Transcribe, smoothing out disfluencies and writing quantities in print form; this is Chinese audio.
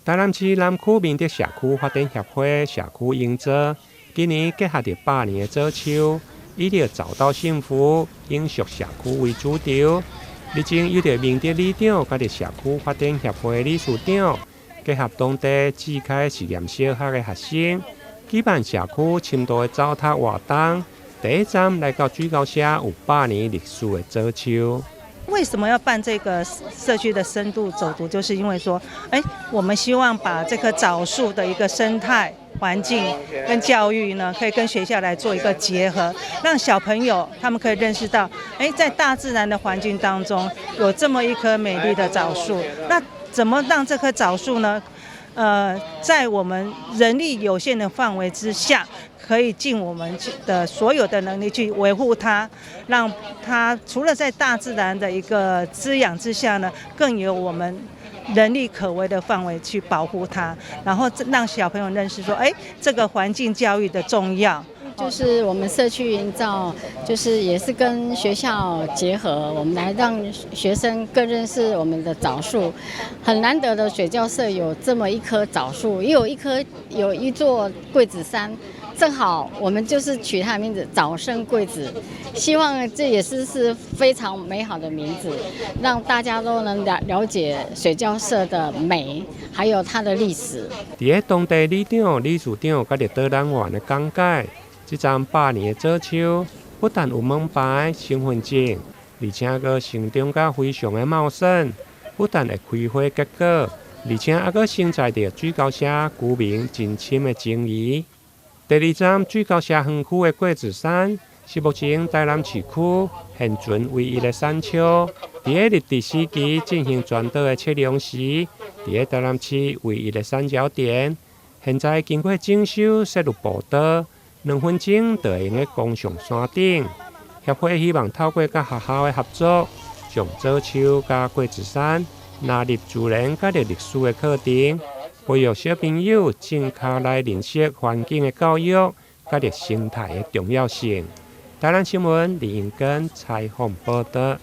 台南市南区民德社区发展协会社区营造，今年结合着100年的早秋，以着找到幸福、永续社区为主题。日前有着民德里长甲着社区发展协会理事长，结合当地志开实验小学的学生，举办社区深度的走读活动。第一站来到水沟社有100年历史的早秋。为什么要办这个社区的深度走读？就是因为说，我们希望把这棵枣树的一个生态环境跟教育呢，可以跟学校来做一个结合，让小朋友他们可以认识到，在大自然的环境当中有这么一棵美丽的枣树。那怎么让这棵枣树呢？在我们人力有限的范围之下，可以尽我们的所有的能力去维护它，让它除了在大自然的一个滋养之下呢，更有我们人力可为的范围去保护它，然后让小朋友认识说，这个环境教育的重要。就是我们社区营造，就是也是跟学校结合，我们来让学生更认识我们的枣树。很难得的水教社有这么一棵枣树，也有一座桂子山，正好我们就是取它的名字枣生桂子，希望这也是非常美好的名字，让大家都能了解水教社的美，还有它的历史。在当地里长、理事长甲着导览员的讲解。这站100年的早秋，不但有门牌、身份证，而且佫成长甲非常的茂盛。不但会开花结果，而且佫承载着水沟社居民真深的情谊。第2站水沟社园区的桂子山，是目前台南市区现存唯一的山丘。在日治时期进行全岛的测量时，在台南市唯一的三角点，现在经过整修设入步道。2分钟就会用个攻上山顶。协会希望透过甲学校的合作，将早秋甲桂子山纳入自然甲历史的课程，培育小朋友正确来认识环境的教育甲生态的重要性。台南新闻李英根采访报道。